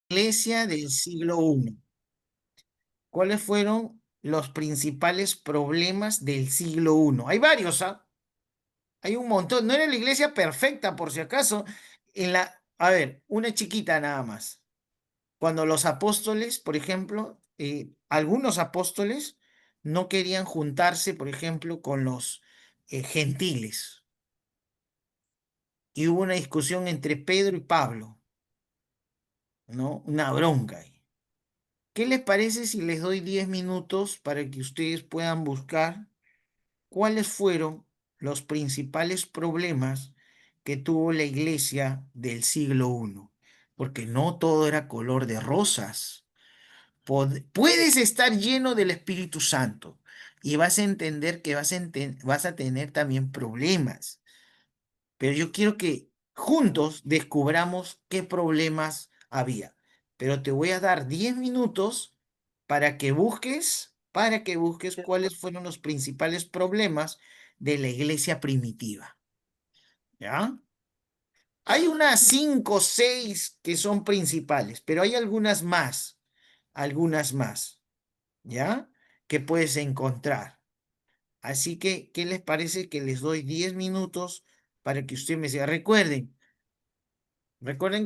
Iglesia del siglo I. ¿Cuáles fueron los principales problemas del siglo I? Hay varios, ¿ah? Hay un montón. No era la iglesia perfecta, por si acaso. A ver, una chiquita nada más. Cuando los apóstoles, por ejemplo, algunos apóstoles no querían juntarse, por ejemplo, con los gentiles. Y hubo una discusión entre Pedro y Pablo, ¿no? Una bronca ahí. ¿Qué les parece si les doy 10 minutos para que ustedes puedan buscar cuáles fueron los principales problemas que tuvo la iglesia del siglo I? Porque no todo era color de rosas. Puedes estar lleno del Espíritu Santo y vas a entender que vas a tener también problemas. Pero yo quiero que juntos descubramos qué problemas había. Pero te voy a dar 10 minutos para que busques cuáles fueron los principales problemas de la iglesia primitiva. ¿Ya? Hay unas 5 o 6 que son principales, pero hay algunas más, ¿ya? Que puedes encontrar. Así que, ¿qué les parece que les doy 10 minutos para que usted me siga? Recuerden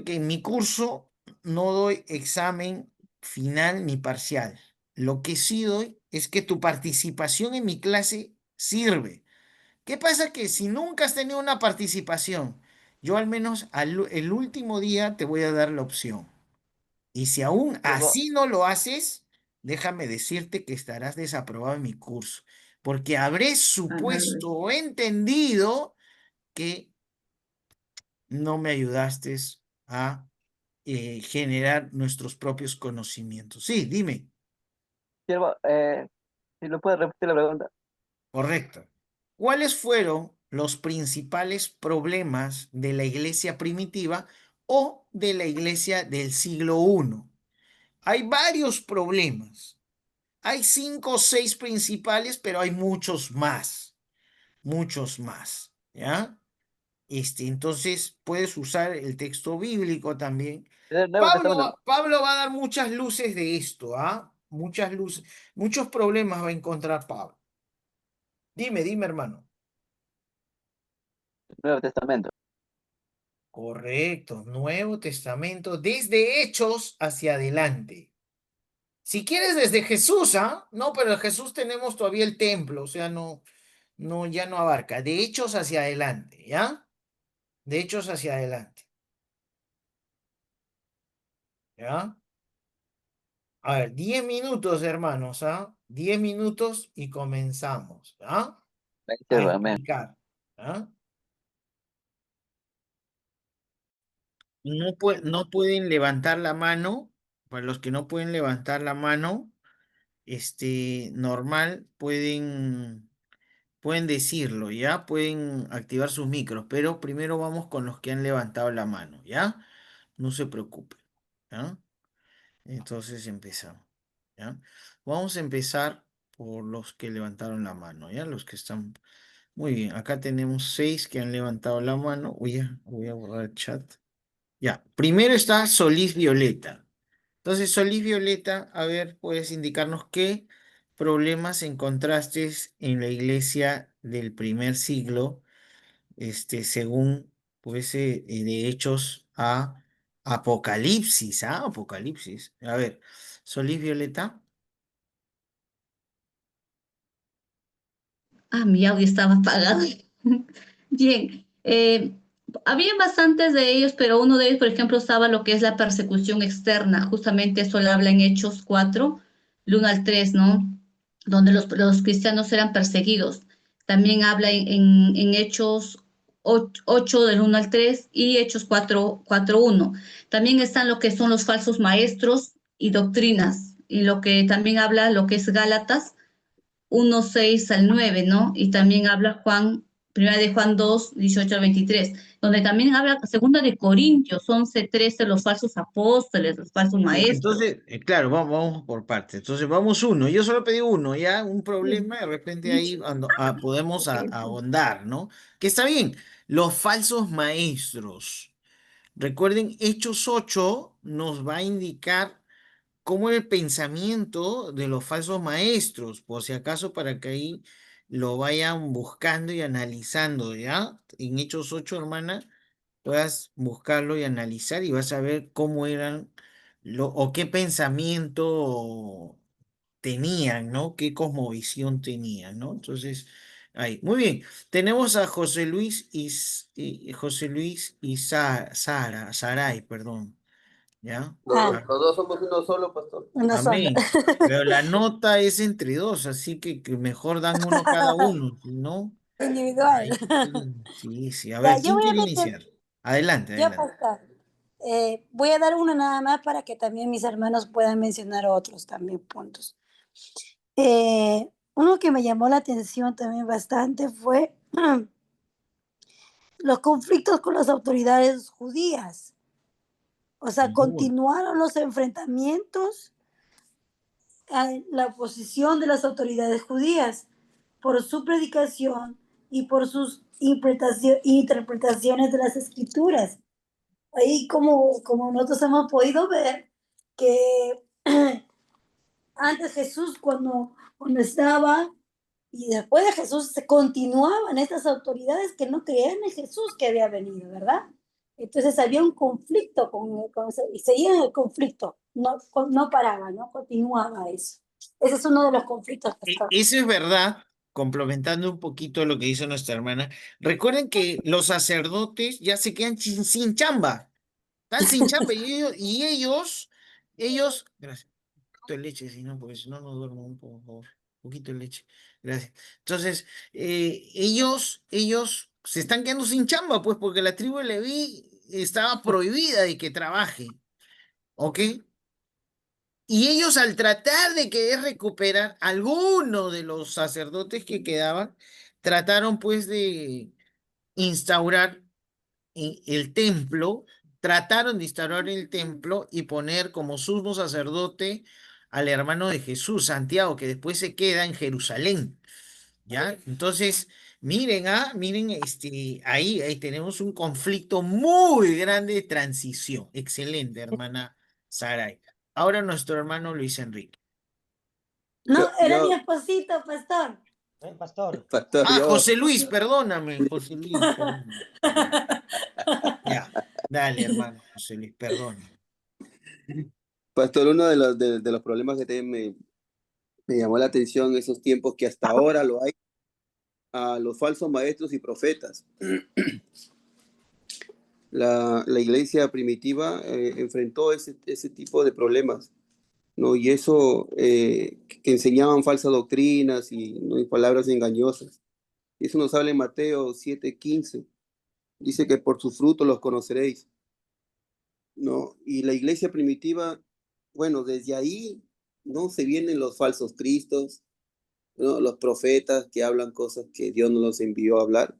que en mi curso no doy examen final ni parcial. Lo que sí doy es que tu participación en mi clase sirve. ¿Qué pasa? Que si nunca has tenido una participación, yo al menos el último día te voy a dar la opción. Y si aún Siervo, así no lo haces, déjame decirte que estarás desaprobado en mi curso, porque habré ajá. supuesto o entendido que no me ayudaste a generar nuestros propios conocimientos. Sí, dime. Siervo, si lo puede repetir la pregunta. Correcto. ¿Cuáles fueron los principales problemas de la iglesia primitiva o de la iglesia del siglo I? Hay varios problemas. Hay 5 o 6 principales, pero hay muchos más, ¿ya? Entonces puedes usar el texto bíblico también. El Nuevo Testamento. Pablo va a dar muchas luces de esto, ¿ah? Muchas luces, muchos problemas va a encontrar Pablo. Dime, hermano. Nuevo Testamento. Correcto, Nuevo Testamento, desde Hechos hacia adelante. Si quieres desde Jesús, ¿ah? No, pero de Jesús tenemos todavía el templo, o sea, no, no, ya no abarca. De Hechos hacia adelante, ¿ya? De Hechos hacia adelante, ¿ya? A ver, 10 minutos, hermanos, ¿ah? 10 minutos y comenzamos, ¿ah? A Siervo, amén. explicar, ¿ah? No pueden levantar la mano, para los que no pueden levantar la mano, normal, pueden decirlo, ¿ya? Pueden activar sus micros, pero primero vamos con los que han levantado la mano, ¿ya? No se preocupen, ¿ya? Entonces empezamos, ¿ya? Vamos a empezar por los que levantaron la mano, ¿ya? Los que están... Muy bien, acá tenemos 6 que han levantado la mano. Voy a borrar el chat. Ya, primero está Solís Violeta. Entonces, Solís Violeta, a ver, puedes indicarnos qué problemas encontraste en la iglesia del primer siglo, según, pues, de Hechos a Apocalipsis, ¿ah? Apocalipsis. A ver, Solís Violeta. Ah, mi audio estaba apagado. Bien, había bastantes de ellos, pero uno de ellos, por ejemplo, estaba lo que es la persecución externa. Justamente eso lo habla en Hechos 4, del 1 al 3, ¿no? Donde los cristianos eran perseguidos. También habla en Hechos 8, del 1 al 3 y Hechos 4, 1. También están lo que son los falsos maestros y doctrinas, y lo que también habla lo que es Gálatas 1, 6 al 9, ¿no? Y también habla primera de Juan 2, 18 al 23, donde también habla segunda de Corintios 11, 13, los falsos apóstoles, los falsos Ya, maestros. entonces, claro, vamos por partes. Entonces, vamos uno. Yo solo pedí uno, ya, un Sí. problema, de repente ahí podemos ahondar, ¿no? Que está bien. Los falsos maestros. Recuerden, Hechos 8 nos va a indicar cómo el pensamiento de los falsos maestros, por si acaso para que ahí lo vayan buscando y analizando, ¿ya? En Hechos 8, hermana, puedas buscarlo y analizar y vas a ver cómo eran o qué pensamiento tenían, ¿no? ¿Qué cosmovisión tenían, ¿no? Entonces, ahí. Muy bien. Tenemos a José Luis José Luis y Sara, Saray, perdón, ¿ya? Los dos somos uno solo, pastor. Una sola. Amén. Pero la nota es entre dos, así que mejor dan uno cada uno, si ¿no? Individual. Ahí sí, sí, sí. A Ya, ver, yo ¿quién voy a quiere meter, iniciar? Adelante, yo adelante. pastor. Voy a dar uno nada más para que también mis hermanos puedan mencionar otros también puntos. Uno que me llamó la atención también bastante fue los conflictos con las autoridades judías. O sea, Ujú. continuaron los enfrentamientos a la oposición de las autoridades judías por su predicación y por sus interpretaciones de las escrituras. Ahí como nosotros hemos podido ver que antes Jesús cuando estaba y después de Jesús se continuaban estas autoridades que no creían en Jesús que había venido, ¿verdad? Entonces había un conflicto y seguía el conflicto, no paraba, no continuaba eso. Ese es uno de los conflictos que está. Eso es verdad, complementando un poquito lo que dice nuestra hermana. Recuerden que los sacerdotes ya se quedan sin chamba, están sin chamba gracias, un poquito de leche, si no, porque si no, no duermo un poco, por favor. Un poquito de leche, gracias. Entonces, ellos se están quedando sin chamba, pues, porque la tribu de Leví estaba prohibida de que trabaje, ¿ok? Y ellos al tratar de querer recuperar alguno de los sacerdotes que quedaban, trataron pues de instaurar el templo, trataron de instaurar el templo y poner como sumo sacerdote al hermano de Jesús, Santiago, que después se queda en Jerusalén, ¿ya? Entonces, miren, miren, ahí tenemos un conflicto muy grande de transición. Excelente, hermana Saray. Ahora nuestro hermano Luis Enrique. No, era mi Yo, esposito, pastor. Pastor, pastor, Ah, José Luis, perdóname, José Luis, perdóname. Ya, dale, hermano, José Luis, perdóname. pastor, uno de los problemas que también me llamó la atención en esos tiempos que hasta ahora lo hay, a los falsos maestros y profetas. La iglesia primitiva enfrentó ese tipo de problemas, ¿no? Y eso, que enseñaban falsas doctrinas ¿no? Y palabras engañosas. Y eso nos habla en Mateo 7:15. Dice que por sus frutos los conoceréis, ¿no? Y la iglesia primitiva, bueno, desde ahí, ¿no? Se vienen los falsos cristos, ¿no? Los profetas que hablan cosas que Dios no los envió a hablar,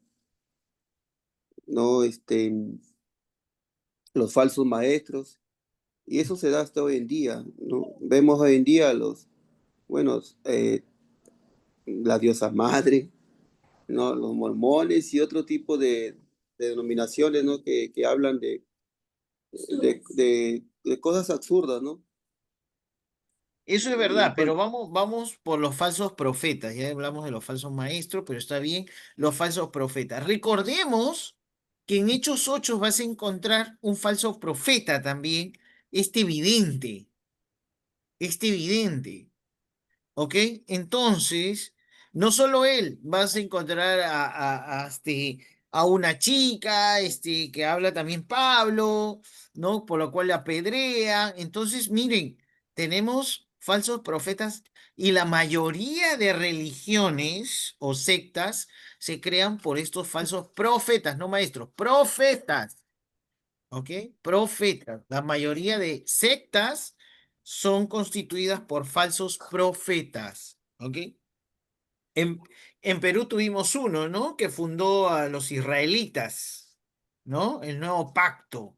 ¿no? Los falsos maestros. Y eso se da hasta hoy en día, ¿no? Vemos hoy en día bueno, la diosa madre, ¿no? Los mormones y otro tipo de denominaciones, ¿no? Que hablan de cosas absurdas, ¿no? Eso es Y verdad, pues, pero vamos por los falsos profetas. Ya hablamos de los falsos maestros, pero está bien, los falsos profetas. Recordemos que en Hechos 8 vas a encontrar un falso profeta también, este evidente, este evidente. ¿Ok? Entonces, no solo él, vas a encontrar a una chica, que habla también Pablo, ¿no? Por lo cual le apedrea. Entonces, miren, tenemos falsos profetas y la mayoría de religiones o sectas se crean por estos falsos profetas, no maestros, profetas. ¿Ok? Profetas. La mayoría de sectas son constituidas por falsos profetas. ¿Ok? En, en Perú tuvimos uno, ¿no? Que fundó a los israelitas, ¿no? El nuevo pacto.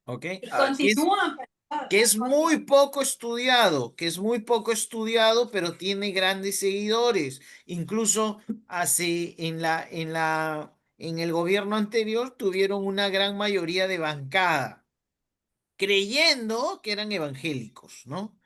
¿Ok? Y Que es, continúan, pastor, que es muy continúan. poco estudiado, que es muy poco estudiado, pero tiene grandes seguidores. Incluso en el gobierno anterior tuvieron una gran mayoría de bancada. creyendo que eran evangélicos, ¿no?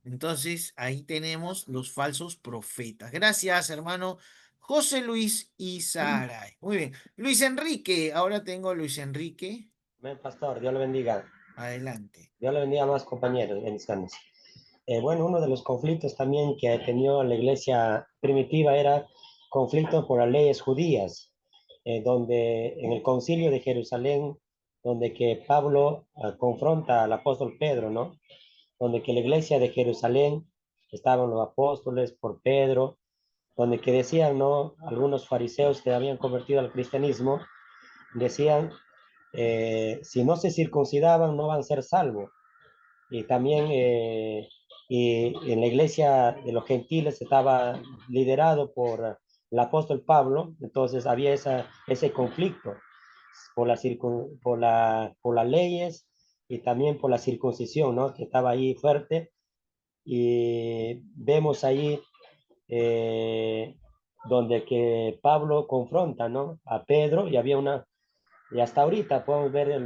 Entonces, ahí tenemos los falsos profetas. Gracias, hermano José Luis Isaray. Muy bien. Luis Enrique, ahora tengo a Luis Enrique. Amén, pastor, Dios le bendiga. Adelante. Dios le bendiga más compañeros, bendiciones. Bueno, uno de los conflictos también que ha tenido la iglesia primitiva era conflicto por las leyes judías, donde en el concilio de Jerusalén, donde que Pablo confronta al apóstol Pedro, ¿no? Donde que la iglesia de Jerusalén estaban los apóstoles por Pedro, donde que decían, ¿no? Algunos fariseos que habían convertido al cristianismo, decían, si no se circuncidaban no van a ser salvos. Y también y en la iglesia de los gentiles estaba liderado por el apóstol Pablo, entonces había ese conflicto por las leyes y también por la circuncisión, ¿no? Que estaba ahí fuerte. Y vemos ahí eh, donde que Pablo confronta, ¿no? A Pedro y había y hasta ahorita podemos ver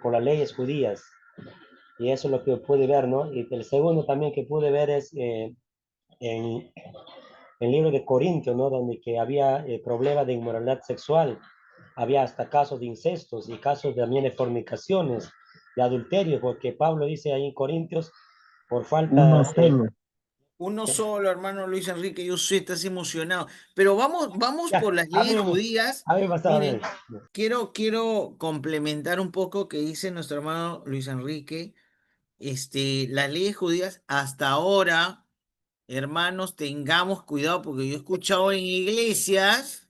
con las leyes judías. Y eso es lo que pude ver, ¿no? Y el segundo también que pude ver es en el libro de Corintios, ¿no? Donde que había problemas de inmoralidad sexual, había hasta casos de incestos y casos también de fornicaciones, de adulterio, porque Pablo dice ahí en Corintios, por Uno falta solo. Uno solo, hermano Luis Enrique, yo sé, estás emocionado. Pero vamos ya, por las leyes hábleme, judías. hábleme pastor, Miren, quiero complementar un poco que dice nuestro hermano Luis Enrique. Las leyes judías hasta ahora, hermanos, tengamos cuidado porque yo he escuchado en iglesias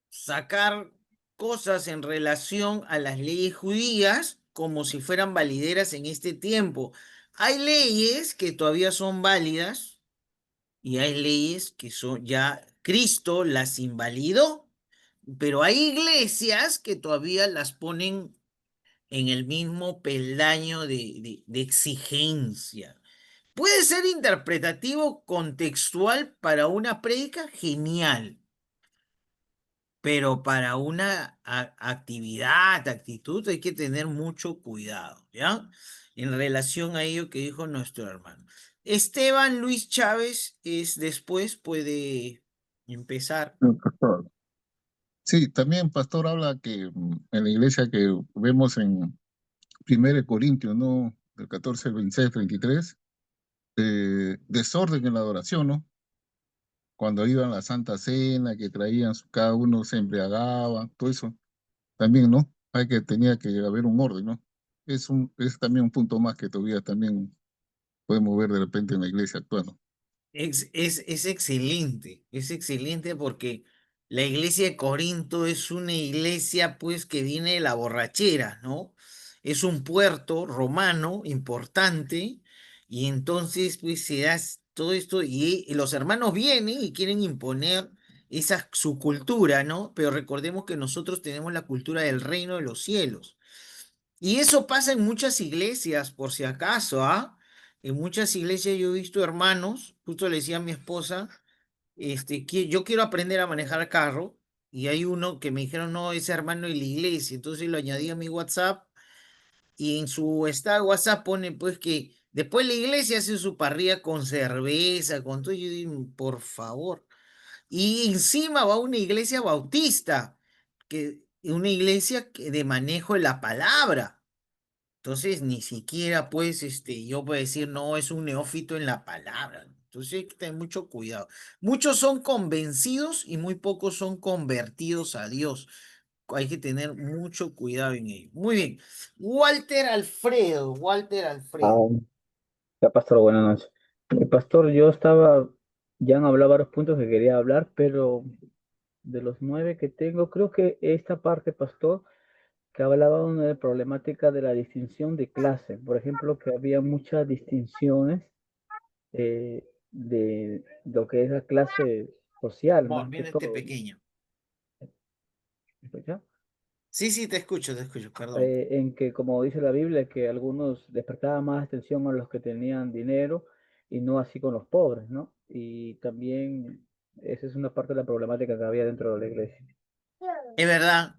sacar cosas en relación a las leyes judías como si fueran valideras en este tiempo. Hay leyes que todavía son válidas y hay leyes que son ya Cristo las invalidó, pero hay iglesias que todavía las ponen en el mismo peldaño de exigencia. Puede ser interpretativo, contextual para una prédica, genial, pero para una actividad, actitud, hay que tener mucho cuidado, ¿ya? En relación a ello que dijo nuestro hermano. Esteban Luis Chávez es después, puede empezar. Pastor. Sí, también Pastor habla que en la iglesia que vemos en 1 Corintios, ¿no? Del 14, 26, 33, desorden en la adoración, ¿no? Cuando iban a la Santa Cena, que traían, cada uno se embriagaba, todo eso. También, ¿no? Tenía que haber un orden, ¿no? Es también un punto más que todavía también podemos ver de repente en la iglesia actual, ¿no? Es excelente porque la iglesia de Corinto es una iglesia pues que viene de la borrachera, ¿no? Es un puerto romano importante y entonces pues se da todo esto y los hermanos vienen y quieren imponer su cultura, ¿no? Pero recordemos que nosotros tenemos la cultura del reino de los cielos. Y eso pasa en muchas iglesias, por si acaso, ¿ah? En muchas iglesias yo he visto hermanos, justo le decía a mi esposa, que yo quiero aprender a manejar carro, y hay uno que me dijeron, no, ese hermano de la iglesia, entonces lo añadí a mi WhatsApp, y en su estado de WhatsApp pone pues que después la iglesia hace su parrilla con cerveza, con todo, y yo digo, por favor. Y encima va a una iglesia bautista, una iglesia de manejo de la palabra. Entonces, ni siquiera, pues, yo puedo decir, no, es un neófito en la palabra. Entonces, hay que tener mucho cuidado. Muchos son convencidos y muy pocos son convertidos a Dios. Hay que tener mucho cuidado en ello. Muy bien. Walter Alfredo, Walter Ah, Alfredo. ya, pastor, buenas noches. Pastor, yo estaba, ya han hablado varios puntos que quería hablar, pero de los 9 que tengo, creo que esta parte, pastor, que hablaba de una problemática de la distinción de clase. Por ejemplo, que había muchas distinciones de lo que es la clase social, Amor, más que viene este todo. pequeño. ¿Me escucha? Sí, sí, te escucho, perdón. En que, como dice la Biblia, que algunos despertaban más atención a los que tenían dinero y no así con los pobres, ¿no? Y también esa es una parte de la problemática que había dentro de la iglesia. Es verdad,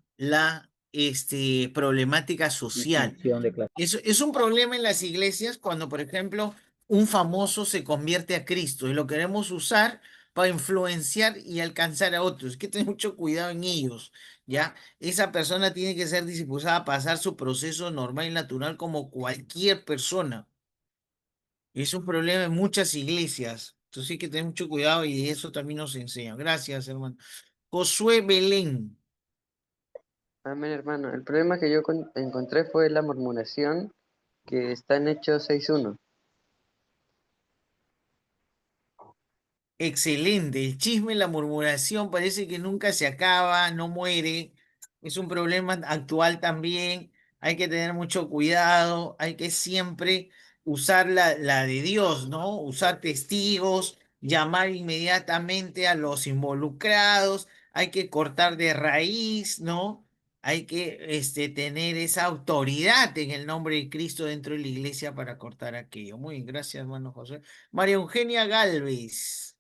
problemática social. Distinción de clase. Es un problema en las iglesias cuando, por ejemplo, un famoso se convierte a Cristo y lo queremos usar para influenciar y alcanzar a otros. Hay que tener mucho cuidado en ellos, ¿ya? Esa persona tiene que ser dispuesta a pasar su proceso normal y natural como cualquier persona. Es un problema en muchas iglesias. Entonces hay que tener mucho cuidado y eso también nos enseña. Gracias, hermano. Josué Belén. Amén, hermano. El problema que yo encontré fue la murmuración que está en Hechos 6:1. Excelente. El chisme, la murmuración parece que nunca se acaba, no muere. Es un problema actual también. Hay que tener mucho cuidado. Hay que siempre usar la de Dios, ¿no? Usar testigos, llamar inmediatamente a los involucrados. Hay que cortar de raíz, ¿no? Hay que tener esa autoridad en el nombre de Cristo dentro de la iglesia para cortar aquello. Muy bien, gracias, hermano José. María Eugenia Galvez.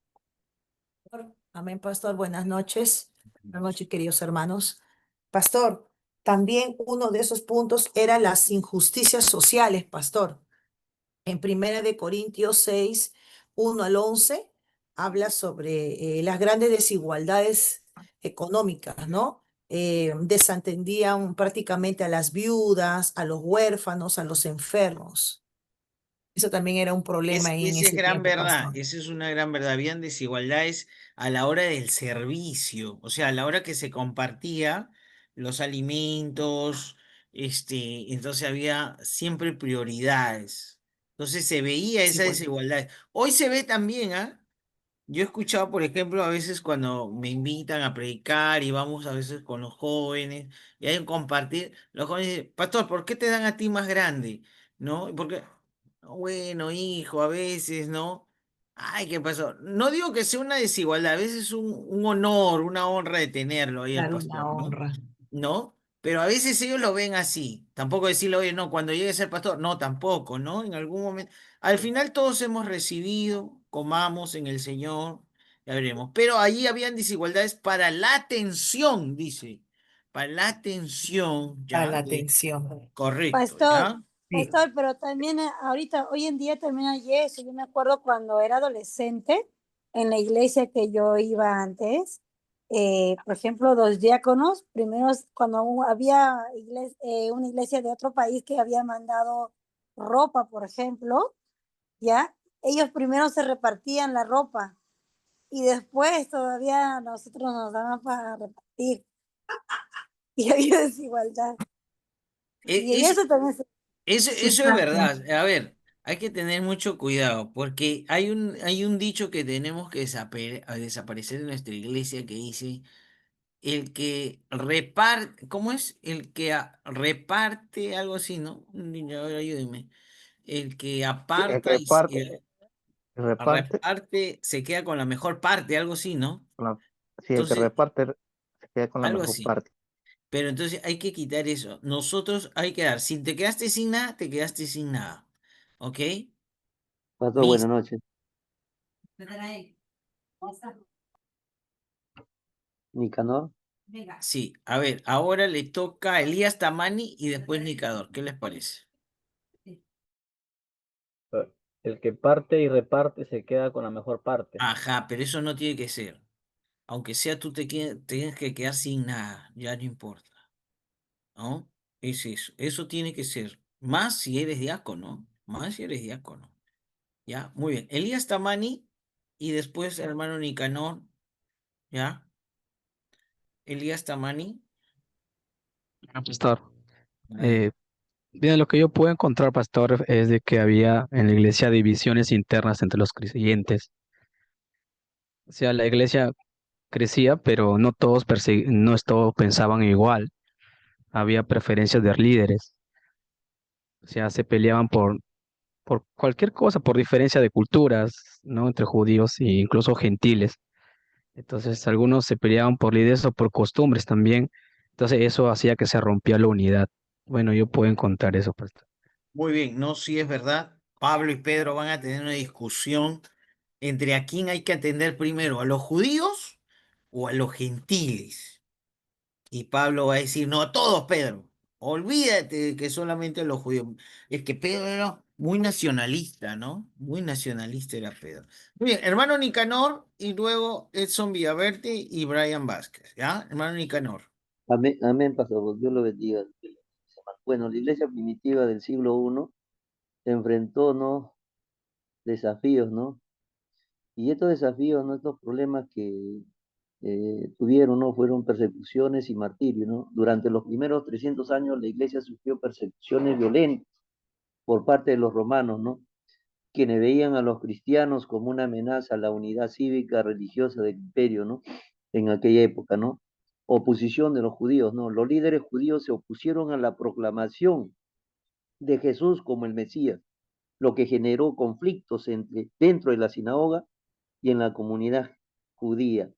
Amén, pastor. Buenas noches. Buenas noches, queridos hermanos. Pastor, también uno de esos puntos era las injusticias sociales, pastor. En Primera de Corintios 6, 1 al 11, habla sobre las grandes desigualdades económicas, ¿no? Desatendían prácticamente a las viudas, a los huérfanos, a los enfermos. Eso también era un problema en Esa es ese gran tiempo, verdad, pastor. esa es una gran verdad. Habían desigualdades a la hora del servicio, o sea, a la hora que se compartía los alimentos, entonces había siempre prioridades. Entonces se veía Sí, esa pues. desigualdad. Hoy se ve también, ¿ah? Yo he escuchado, por ejemplo, a veces cuando me invitan a predicar y vamos a veces con los jóvenes y hay un compartir, los jóvenes dicen, pastor, ¿por qué te dan a ti más grande? ¿No? Porque, bueno, hijo, a veces, ¿no? Ay, ¿qué pasó? No digo que sea una desigualdad, a veces es un honor, una honra de tenerlo ahí el Claro, pastor, una ¿no? honra. ¿No? Pero a veces ellos lo ven así. Tampoco decirle, oye, no, cuando llegue a ser pastor, no, tampoco, ¿no? En algún momento. Al final todos hemos recibido, comamos en el Señor, ya veremos. Pero allí habían desigualdades para la atención, dice. Para la atención, Para ¿ya? la atención. Correcto, Pastor, ¿ya? Sí, pastor, pero también ahorita, hoy en día también hay eso. Yo me acuerdo cuando era adolescente, en la iglesia que yo iba antes, por ejemplo, los diáconos, primero cuando había una iglesia de otro país que había mandado ropa, por ejemplo, ¿ya? Ellos primero se repartían la ropa y después todavía nosotros nos daban para repartir y había desigualdad. E- Y es- eso también se... sí, eso es pasa. verdad. A ver, hay que tener mucho cuidado porque hay un dicho que tenemos que a desaparecer en nuestra iglesia que dice, el que reparte, ¿cómo es? El que reparte, algo así, ¿no? Un niño, a ver, ayúdenme. El que Sí, el aparta que y reparte, reparte se queda con la mejor parte, algo así, ¿no? la- sí, el que Entonces, reparte se queda con la algo mejor así. parte. Pero entonces hay que quitar eso. Nosotros hay que dar. Si te quedaste sin nada, te quedaste sin nada. ¿Ok? Pastor, buenas Listo. noches. Nicanor. Sí. A ver, ahora le toca a Elías Tamani y después Nicador. ¿Qué les parece? El que parte y reparte se queda con la mejor parte. Ajá, pero eso no tiene que ser. Aunque sea tú tienes que quedar sin nada, ya no importa. ¿No? Es eso. Eso tiene que ser. Más si eres diácono. Más si eres diácono. Ya, muy bien. Elías Tamani y después hermano Nicanor. ¿Ya? Elías Tamani. Pastor, Adelante. eh, bien, lo que yo puedo encontrar, pastor, es de que había en la iglesia divisiones internas entre los creyentes. O sea, la iglesia crecía, pero no todos pensaban igual. Había preferencias de líderes. O sea, se peleaban por cualquier cosa, por diferencia de culturas, ¿no? Entre judíos e incluso gentiles. Entonces, algunos se peleaban por líderes o por costumbres también. Entonces, eso hacía que se rompía la unidad. Bueno, yo puedo encontrar eso, pastor. Muy bien, no, sí es verdad. Pablo y Pedro van a tener una discusión entre a quién hay que atender primero, a los judíos o a los gentiles. Y Pablo va a decir, no, todos, Pedro. Olvídate de que solamente los judíos. Es que Pedro era muy nacionalista, ¿no? Muy nacionalista era Pedro. Muy bien, hermano Nicanor y luego Edson Villaverde y Brian Vázquez, ¿ya? Hermano Nicanor. Amén, amén, pastor. Dios lo bendiga. Bueno, la iglesia primitiva del siglo I enfrentó, ¿no?, desafíos, ¿no? Y estos desafíos, ¿no?, estos problemas que tuvieron, ¿no?, fueron persecuciones y martirio, ¿no? Durante los primeros 300 años la iglesia sufrió persecuciones violentas por parte de los romanos, ¿no?, quienes veían a los cristianos como una amenaza a la unidad cívica religiosa del imperio, ¿no?, en aquella época, ¿no? Oposición de los judíos, ¿no? Los líderes judíos se opusieron a la proclamación de Jesús como el Mesías, lo que generó conflictos dentro de la sinagoga y en la comunidad judía.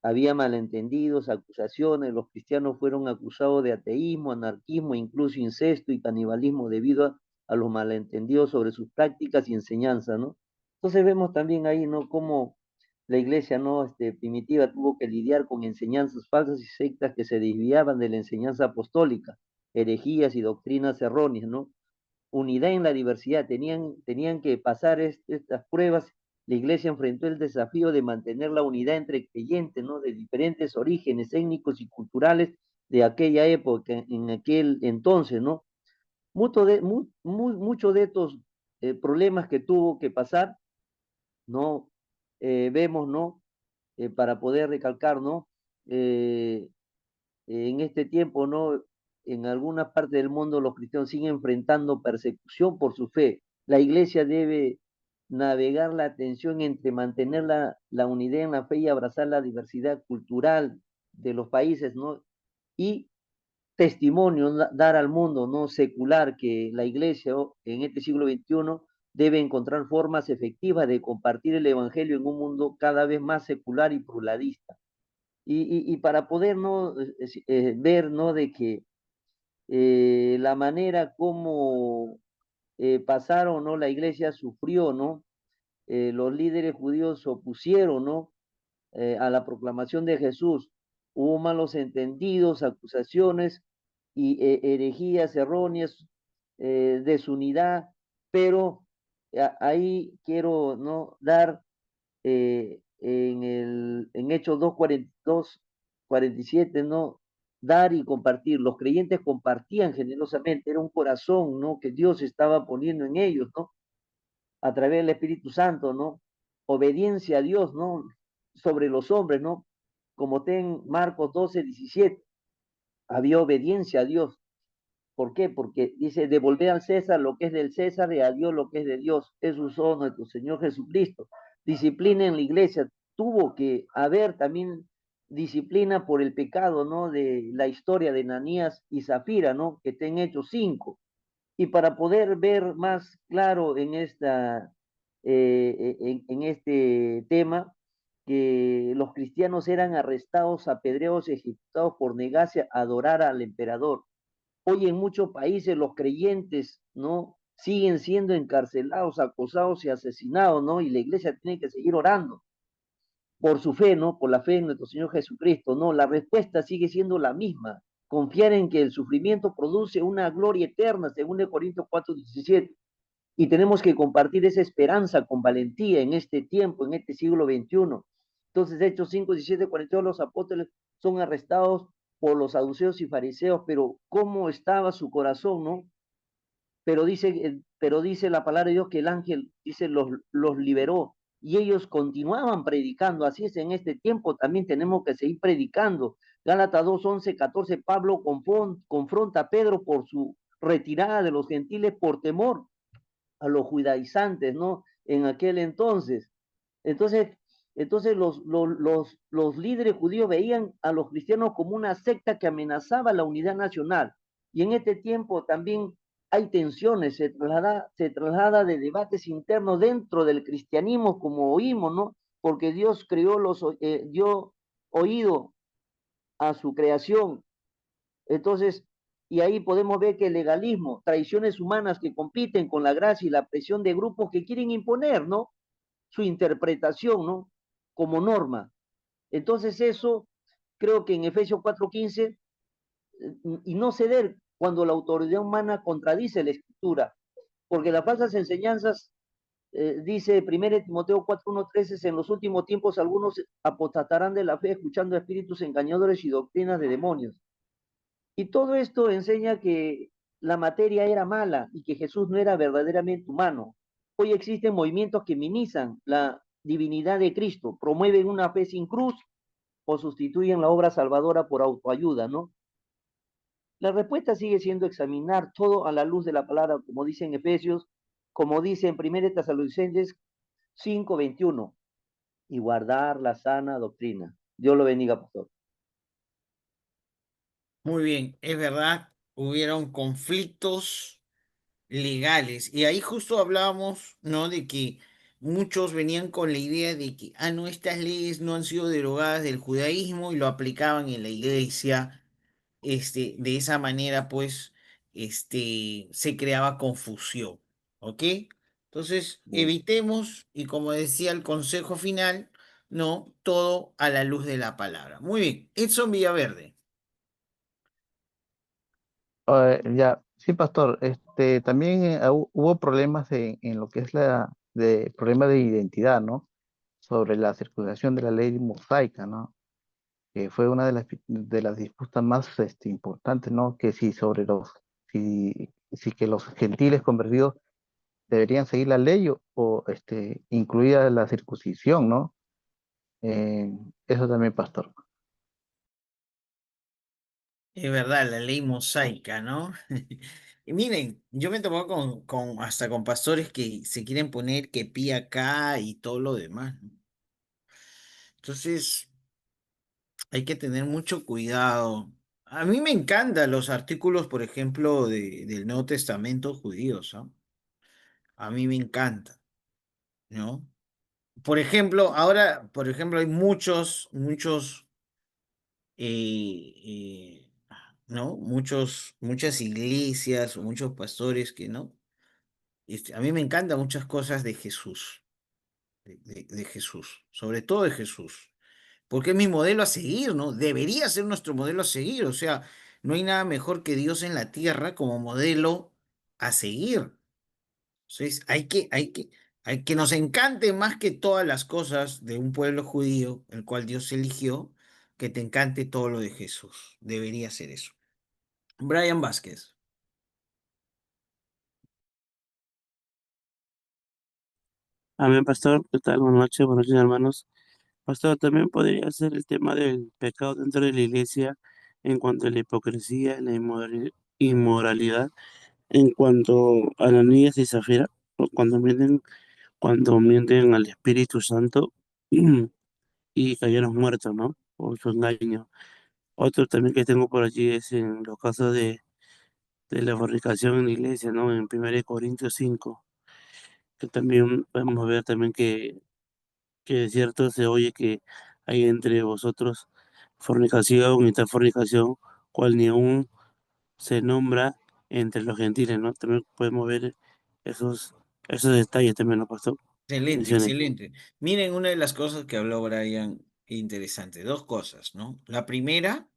Había malentendidos, acusaciones, los cristianos fueron acusados de ateísmo, anarquismo, incluso incesto y canibalismo debido a los malentendidos sobre sus prácticas y enseñanzas, ¿no? Entonces vemos también ahí, ¿no?, cómo la iglesia, ¿no?, primitiva tuvo que lidiar con enseñanzas falsas y sectas que se desviaban de la enseñanza apostólica, herejías y doctrinas erróneas, ¿no? Unidad en la diversidad, tenían que pasar estas pruebas. La iglesia enfrentó el desafío de mantener la unidad entre creyentes, ¿no?, de diferentes orígenes étnicos y culturales de aquella época, en aquel entonces, ¿no? Muchos de estos problemas que tuvo que pasar, ¿no? Vemos, ¿no? Para poder recalcar, ¿no? Eh, en este tiempo, ¿no?, en alguna parte del mundo los cristianos siguen enfrentando persecución por su fe. La iglesia debe navegar la tensión entre mantener la unidad en la fe y abrazar la diversidad cultural de los países, ¿no? Y testimonio, dar al mundo, ¿no?, secular, que la iglesia en este siglo XXI debe encontrar formas efectivas de compartir el evangelio en un mundo cada vez más secular y pluralista. Y para poder, ¿no?, ver, ¿no?, de que la manera como pasaron, ¿no?, la iglesia sufrió, ¿no? Los líderes judíos se opusieron, ¿no?, a la proclamación de Jesús. Hubo malos entendidos, acusaciones y herejías erróneas, desunidad, pero ahí quiero, ¿no?, dar en Hechos 2:42, 47, ¿no?, dar y compartir. Los creyentes compartían generosamente, era un corazón, ¿no?, que Dios estaba poniendo en ellos, ¿no?, a través del Espíritu Santo, ¿no? Obediencia a Dios, ¿no?, sobre los hombres, ¿no? Como ten Marcos 12:17, había obediencia a Dios. ¿Por qué? Porque dice, devolver al César lo que es del César y a Dios lo que es de Dios. Eso usó nuestro Señor Jesucristo. Disciplina en la iglesia. Tuvo que haber también disciplina por el pecado, ¿no?, de la historia de Ananías y Zafira, ¿no?, que está en Hechos 5. Y para poder ver más claro en en este tema, que los cristianos eran arrestados, apedreados, ejecutados por negarse a adorar al emperador. Hoy en muchos países los creyentes, ¿no?, siguen siendo encarcelados, acosados y asesinados, ¿no? Y la iglesia tiene que seguir orando por su fe, ¿no?, por la fe en nuestro Señor Jesucristo, ¿no? La respuesta sigue siendo la misma: confiar en que el sufrimiento produce una gloria eterna, según el Corintios 4:17. Y tenemos que compartir esa esperanza con valentía en este tiempo, en este siglo XXI. Entonces, Hechos 5:17, 42, los apóstoles son arrestados por los saduceos y fariseos, pero ¿cómo estaba su corazón, no? Pero dice la palabra de Dios que el ángel, dice, los liberó y ellos continuaban predicando. Así es, en este tiempo también tenemos que seguir predicando. Gálatas 2:11, 14, Pablo confronta a Pedro por su retirada de los gentiles por temor a los judaizantes, ¿no?, en aquel entonces. Entonces, los líderes judíos veían a los cristianos como una secta que amenazaba la unidad nacional. Y en este tiempo también hay tensiones, se traslada de debates internos dentro del cristianismo, como oímos, ¿no? Porque Dios dio oído a su creación. Entonces, y ahí podemos ver que el legalismo, traiciones humanas que compiten con la gracia y la presión de grupos que quieren imponer, ¿no?, su interpretación, ¿no?, como norma. Entonces eso, creo que en Efesios 4:15 y no ceder cuando la autoridad humana contradice la escritura, porque las falsas enseñanzas, dice 1 Timoteo 4:1-3, en los últimos tiempos algunos apostatarán de la fe escuchando espíritus engañadores y doctrinas de demonios. Y todo esto enseña que la materia era mala y que Jesús no era verdaderamente humano. Hoy existen movimientos que minimizan la divinidad de Cristo, promueven una fe sin cruz o sustituyen la obra salvadora por autoayuda, ¿no? La respuesta sigue siendo examinar todo a la luz de la palabra, como dice en Efesios, como dice en 1 Tesalonicenses 5:21, y guardar la sana doctrina. Dios lo bendiga, pastor. Muy bien, es verdad, hubieron conflictos legales. Y ahí justo hablábamos, ¿no? De que muchos venían con la idea de que, no, estas leyes no han sido derogadas del judaísmo y lo aplicaban en la iglesia. De esa manera, pues, se creaba confusión. ¿Ok? Entonces, evitemos, y como decía el consejo final, ¿no? Todo a la luz de la palabra. Muy bien, Edson Villaverde. Ya, sí, pastor, también hubo problemas en lo que es problema de identidad, ¿no? Sobre la circulación de la ley mosaica, ¿no? Que fue una de las disputas más importantes, ¿no? Que si sobre si que los gentiles convertidos deberían seguir la ley o incluida la circuncisión, ¿no? Eh, Eso también, pastor. Es verdad, la ley mosaica, ¿no? Y miren, yo me he topado hasta con pastores que se quieren poner que pía acá y todo lo demás, ¿no? Entonces, hay que tener mucho cuidado. A mí me encantan los artículos, por ejemplo, del Nuevo Testamento judíos, ¿no? A mí me encanta, ¿no? Por ejemplo, ahora, por ejemplo, hay muchos ¿no? Muchas iglesias o muchos pastores que, ¿no? A mí me encantan muchas cosas de Jesús, de Jesús, sobre todo de Jesús, porque es mi modelo a seguir, ¿no? Debería ser nuestro modelo a seguir, o sea, no hay nada mejor que Dios en la tierra como modelo a seguir. Entonces, hay que nos encante más que todas las cosas de un pueblo judío, el cual Dios eligió, que te encante todo lo de Jesús. Debería ser eso. Brian Vázquez. Amén, pastor. ¿Qué tal? Buenas noches, hermanos. Pastor, también podría ser el tema del pecado dentro de la iglesia en cuanto a la hipocresía, la inmoralidad, en cuanto a Ananías y Zafira, o cuando mienten al Espíritu Santo y cayeron muertos, ¿no? Por su engaño. Otro también que tengo por allí es en los casos de la fornicación en la iglesia, ¿no? En 1 Corintios 5, que también podemos ver también que de cierto se oye que hay entre vosotros fornicación y tal fornicación, cual ni aún se nombra entre los gentiles, ¿no? También podemos ver esos, esos detalles también, ¿no, pastor? Excelente, Bendiciones. excelente. Miren una de las cosas que habló Brian, interesante. Dos cosas, ¿no? La primera,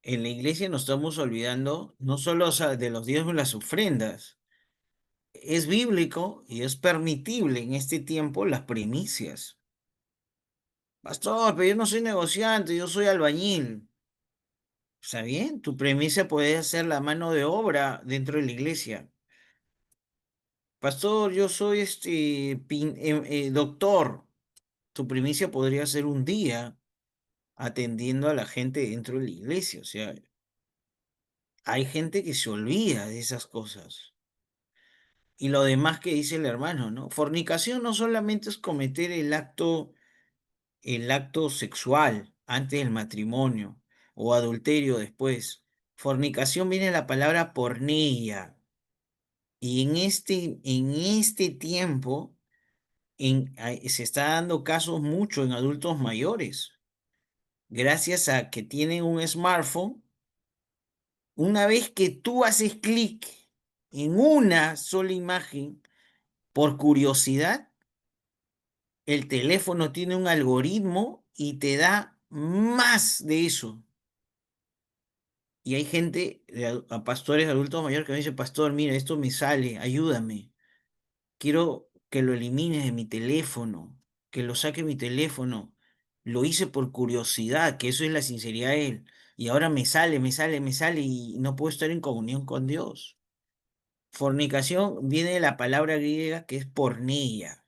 en la iglesia nos estamos olvidando no solo, o sea, de los diezmos y las ofrendas. Es bíblico y es permitible en este tiempo las primicias. Pastor, pero yo no soy negociante, yo soy albañil. Está bien, tu premisa puede ser la mano de obra dentro de la iglesia. Pastor, yo soy doctor. Tu primicia podría ser un día atendiendo a la gente dentro de la iglesia. O sea, hay gente que se olvida de esas cosas. Y lo demás que dice el hermano, ¿no? Fornicación no solamente es cometer el acto sexual antes del matrimonio o adulterio después. Fornicación viene de la palabra pornea. Y en este tiempo se está dando casos mucho en adultos mayores. Gracias a que tienen un smartphone, una vez que tú haces clic en una sola imagen, por curiosidad, el teléfono tiene un algoritmo y te da más de eso. Y hay gente, a pastores adultos mayores que me dicen, pastor, mira, esto me sale, ayúdame. Quiero que lo elimines de mi teléfono, que lo saque de mi teléfono. Lo hice por curiosidad, que eso es la sinceridad de él. Y ahora me sale y no puedo estar en comunión con Dios. Fornicación viene de la palabra griega que es pornea,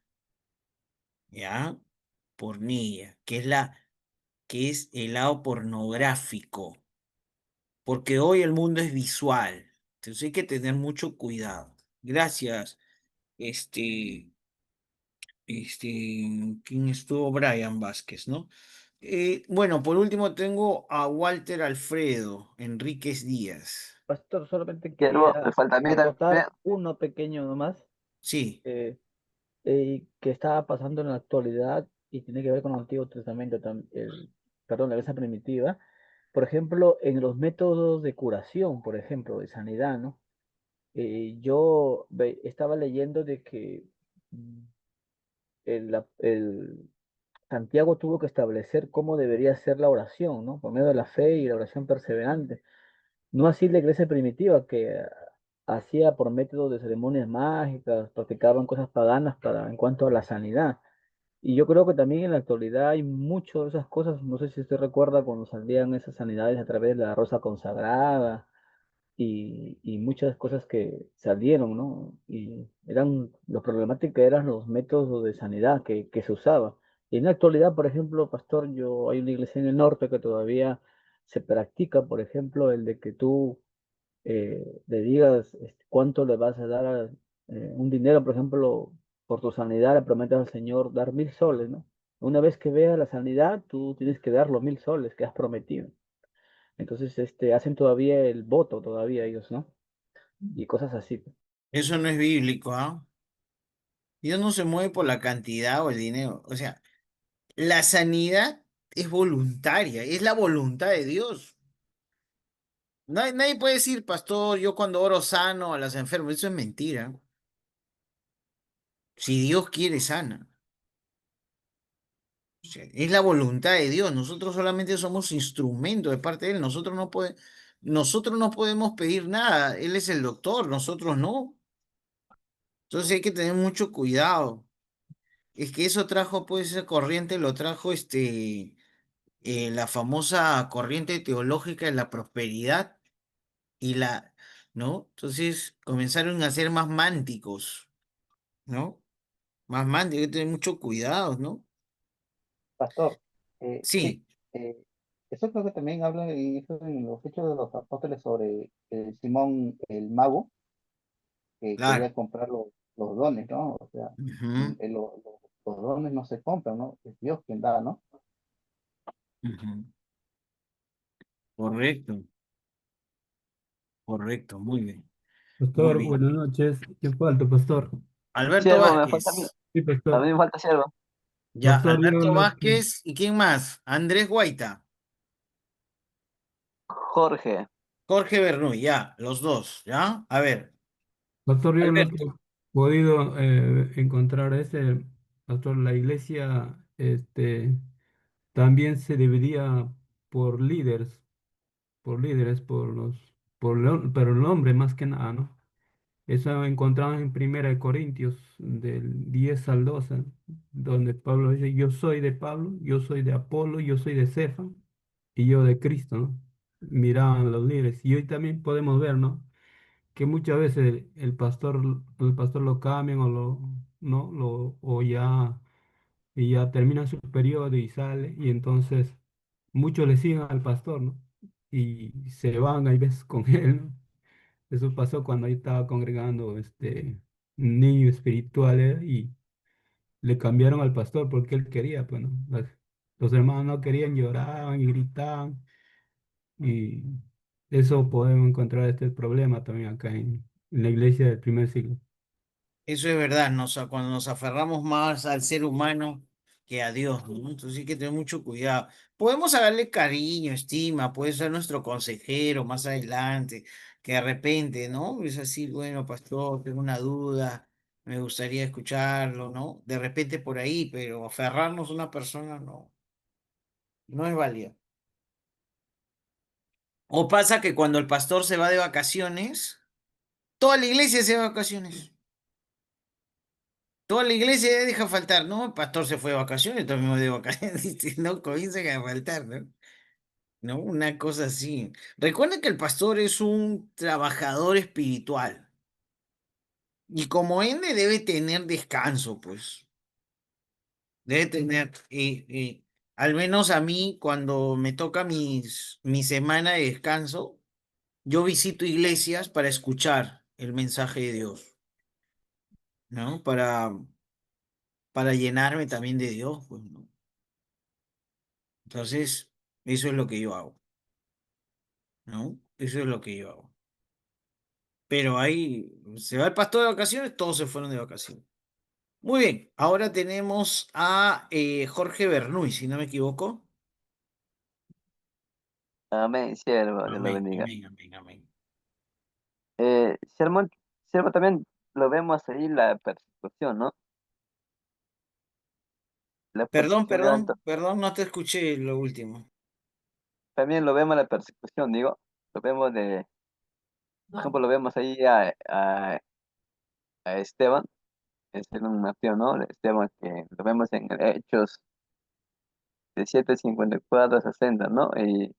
¿ya? Pornea, que es el lado pornográfico, porque hoy el mundo es visual. Entonces hay que tener mucho cuidado. Gracias, este, ¿quién estuvo? Brian Vázquez, ¿no? Bueno, por último tengo a Walter Alfredo Enríquez Díaz. Pastor, solamente Siervo, me quería falta a mí también. acotar uno pequeño nomás, Sí, que estaba pasando en la actualidad y tiene que ver con el Antiguo Testamento, perdón, la iglesia primitiva. Por ejemplo, en los métodos de curación, por ejemplo, de sanidad, ¿no? Estaba leyendo de que mm, el Santiago tuvo que establecer cómo debería ser la oración, ¿no? Por medio de la fe y la oración perseverante. No así la iglesia primitiva, que hacía por método de ceremonias mágicas, practicaban cosas paganas en cuanto a la sanidad. Y yo creo que también en la actualidad hay mucho de esas cosas. No sé si usted recuerda cuando salían esas sanidades a través de la rosa consagrada y muchas cosas que salieron, ¿no? Y lo problemático eran los métodos de sanidad que se usaba. Y en la actualidad, por ejemplo, pastor, hay una iglesia en el norte que todavía se practica, por ejemplo, el de que tú le digas cuánto le vas a dar, un dinero, por ejemplo, por tu sanidad, le prometes al Señor dar 1.000 soles, ¿no? Una vez que veas la sanidad, tú tienes que dar los 1.000 soles que has prometido. Entonces, hacen todavía el voto, todavía ellos, ¿no? Y cosas así, pues. eso no es bíblico, ¿ah? Dios no se mueve por la cantidad o el dinero. O sea, la sanidad es voluntaria, es la voluntad de Dios. Nadie puede decir, pastor, yo cuando oro sano a las enfermas, eso es mentira. Si Dios quiere, sana. O sea, es la voluntad de Dios. Nosotros solamente somos instrumentos de parte de Él. Nosotros no podemos pedir nada. Él es el doctor, nosotros no. Entonces hay que tener mucho cuidado. Es que eso trajo, pues, esa corriente, lo trajo la famosa corriente teológica de la prosperidad y ¿no? Entonces comenzaron a ser más mánticos, ¿no? Más mánticos, hay que tener mucho cuidado, ¿no? Pastor, sí, Sí, eh, eso creo que también habla en los Hechos de los Apóstoles sobre Simón el mago, que claro. quería comprar los dones, ¿no? O sea, Ujú, los dones no se compran, ¿no? Es Dios quien da, ¿no? ujú. Correcto, correcto, muy bien, muy Pastor, bien. buenas noches. ¿Quién falta, pastor? Alberto Siervo, me falta a mí. Vázquez, Sí, A mí pastor. me falta siervo. ya, Pastor, yo Alberto lo que... Vázquez, ¿y quién más? Andrés Guaita, Jorge. Jorge Bernuy, ya, los dos, ¿ya? A ver, Pastor, yo lo que he Alberto. podido encontrar es, pastor, la iglesia también se dividía por líderes, pero el hombre más que nada, ¿no? Eso encontramos en Primera de Corintios, del 10 al 12, donde Pablo dice, yo soy de Pablo, yo soy de Apolo, yo soy de Cefa, y yo de Cristo, ¿no? Miraban los líderes. Y hoy también podemos ver, ¿no? Que muchas veces el pastor lo cambian ¿no? Y ya termina su periodo y sale, y entonces muchos le siguen al pastor, ¿no? Y se van, hay veces con él, ¿no? Eso pasó cuando ahí estaba congregando un niño espiritual y le cambiaron al pastor porque él quería, pues, ¿no? Los hermanos no querían, lloraban y gritaban, y eso podemos encontrar este problema también acá en la iglesia del primer siglo. Eso es verdad, cuando nos aferramos más al ser humano que a Dios, ¿no? Entonces hay que tener mucho cuidado. Podemos darle cariño, estima, puede ser nuestro consejero más adelante, que de repente, ¿no? Es así, bueno, pastor, tengo una duda, me gustaría escucharlo, ¿no? De repente por ahí, pero aferrarnos a una persona no, no es válido. O pasa que cuando el pastor se va de vacaciones, toda la iglesia se va de vacaciones. Toda la iglesia deja faltar, ¿no? El pastor se fue de vacaciones, también me voy de vacaciones, y no comienzan a faltar, ¿no? ¿No? Una cosa así. Recuerden que el pastor es un trabajador espiritual y como ende debe tener descanso, pues. Debe tener, al menos a mí, cuando me toca mi semana de descanso, yo visito iglesias para escuchar el mensaje de Dios, ¿no? Para llenarme también de Dios, pues, ¿no? Entonces, eso es lo que yo hago, ¿no? Eso es lo que yo hago. Pero ahí se va el pastor de vacaciones, todos se fueron de vacaciones. Muy bien, ahora tenemos a Jorge Bernuy, si no me equivoco. Amén, siervo, Dios lo Amén, bendiga. amén, amén, amén. Siervo, siervo, también lo vemos ahí la persecución, ¿no? La Perdón, persecución era, perdón, no te escuché lo último. también lo vemos la persecución, digo, lo vemos por ejemplo, lo vemos ahí a Esteban, es un martirio, ¿no? Esteban que lo vemos en Hechos 17:54-60, ¿no? Y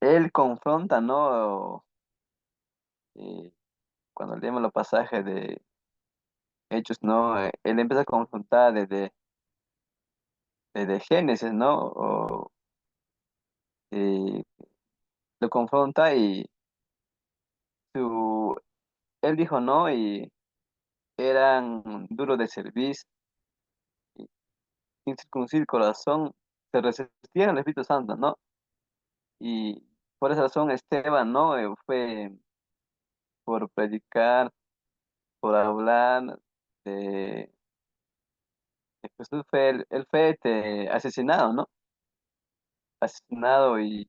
él confronta, ¿no? Y cuando leemos los pasajes de Hechos, ¿no? Él empieza a confrontar desde Génesis, ¿no? Y lo confronta y su, él dijo, ¿no? Y eran duros de servicio, y sin circuncir el corazón, se resistían al Espíritu Santo, ¿no? Y por esa razón Esteban, ¿no? Fue por predicar, por hablar de, de Jesús, él fue asesinado, ¿no? Asesinado y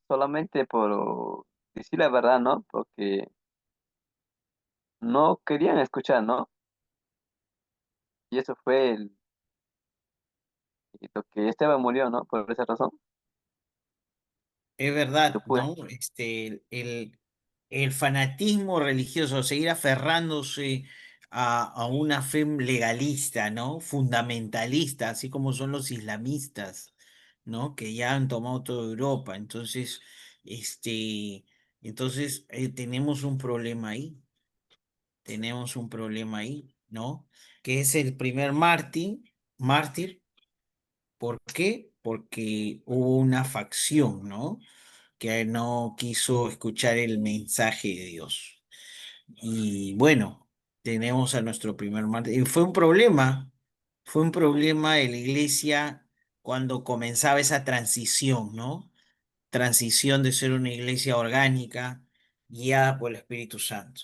solamente por decir la verdad, ¿no? Porque no querían escuchar, ¿no? Y eso fue lo que Esteban murió, ¿no? Por esa razón. Es Lo verdad, pude. ¿no? El fanatismo religioso, seguir aferrándose a una fe legalista, ¿no? Fundamentalista, así como son los islamistas, ¿no? Que ya han tomado toda Europa. Este, entonces tenemos un problema ahí, tenemos un problema ahí, ¿no? Que es el primer mártir. ¿Por qué? Porque hubo una facción, ¿no? Que no quiso escuchar el mensaje de Dios. Y bueno, tenemos a nuestro primer mártir. Y fue un problema de la iglesia cuando comenzaba esa transición, ¿no? Transición de ser una iglesia orgánica, guiada por el Espíritu Santo.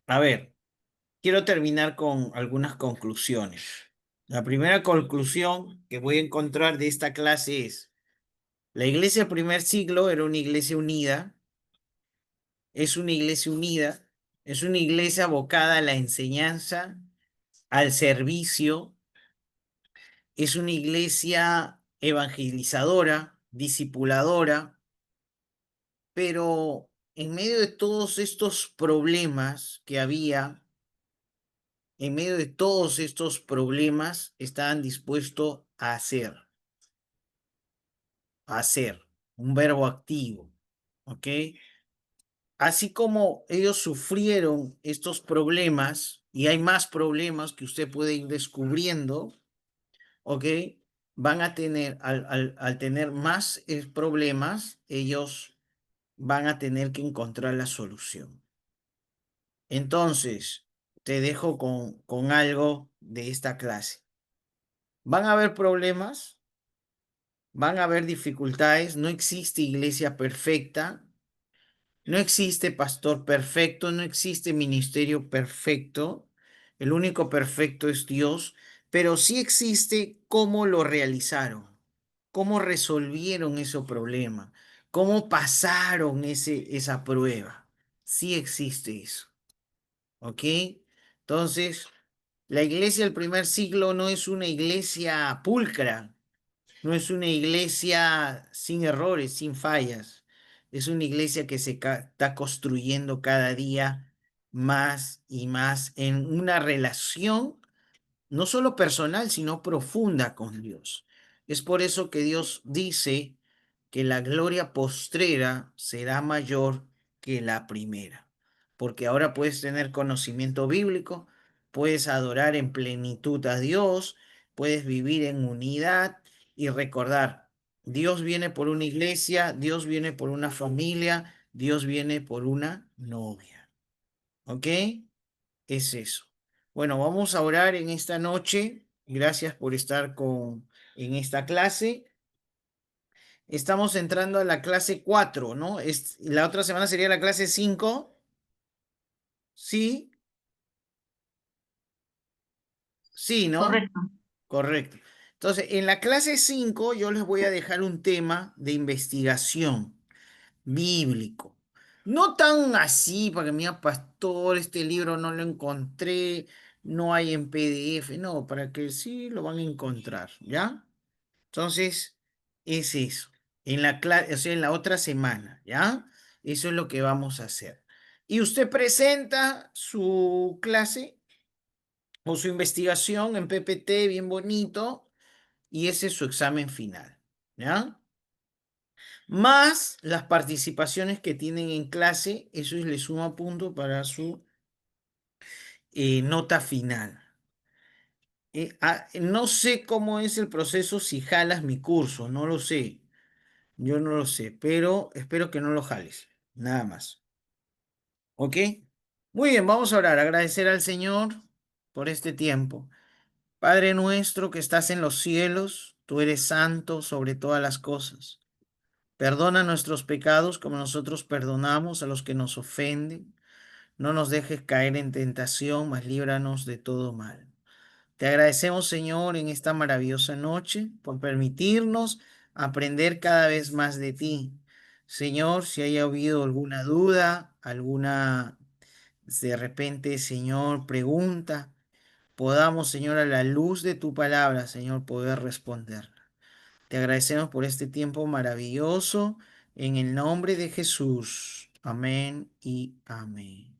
A ver, quiero terminar con algunas conclusiones. La primera conclusión que voy a encontrar de esta clase es, la iglesia del primer siglo era una iglesia unida, es una iglesia unida, es una iglesia abocada a la enseñanza, al servicio, es una iglesia evangelizadora, discipuladora, pero en medio de todos estos problemas que había, en medio de todos estos problemas, estaban dispuestos a hacer, un verbo activo, ¿ok? Así como ellos sufrieron estos problemas, y hay más problemas que usted puede ir descubriendo, ¿ok? Van a tener, al tener más problemas, ellos van a tener que encontrar la solución. Entonces, te dejo con algo de esta clase. Van a haber problemas, van a haber dificultades, no existe iglesia perfecta. No existe pastor perfecto, no existe ministerio perfecto. El único perfecto es Dios, pero sí existe cómo lo realizaron, cómo resolvieron ese problema, cómo pasaron esa prueba. Sí existe eso, ¿ok? Entonces, la iglesia del primer siglo no es una iglesia pulcra, No es una iglesia sin errores, sin fallas. Es una iglesia que está construyendo cada día más y más en una relación no solo personal, sino profunda con Dios. Es por eso que Dios dice que la gloria postrera será mayor que la primera, porque ahora puedes tener conocimiento bíblico, puedes adorar en plenitud a Dios, puedes vivir en unidad y recordar, Dios viene por una iglesia, Dios viene por una familia, Dios viene por una novia. ¿Ok? Es eso. Bueno, vamos a orar en esta noche. Gracias por estar en esta clase. Estamos entrando a la clase 4, ¿no? La otra semana sería la clase 5. Sí, sí, ¿no? Correcto. Correcto. Entonces, en la clase 5 yo les voy a dejar un tema de investigación bíblico. No tan así, para que mira, pastor, este libro no lo encontré, no hay en PDF, no, para que sí lo van a encontrar, ¿ya? Entonces, es eso. En la clase, o sea, en la otra semana, ¿ya? Eso es lo que vamos a hacer. Y usted presenta su clase o su investigación en PPT bien bonito y ese es su examen final, ¿ya? Más las participaciones que tienen en clase, eso le suma punto para su nota final. No sé cómo es el proceso si jalas mi curso, no lo sé. Yo no lo sé, pero espero que no lo jales. Nada más. ¿Ok? Muy bien, vamos a orar. Agradecer al Señor por este tiempo. Padre nuestro que estás en los cielos, tú eres santo sobre todas las cosas. Perdona nuestros pecados como nosotros perdonamos a los que nos ofenden. No nos dejes caer en tentación, mas líbranos de todo mal. Te agradecemos, Señor, en esta maravillosa noche por permitirnos aprender cada vez más de ti. Señor, si haya habido alguna duda, alguna, de repente, Señor, pregunta, podamos, Señor, a la luz de tu palabra, Señor, poder responderla. Te agradecemos por este tiempo maravilloso. En el nombre de Jesús. Amén y amén.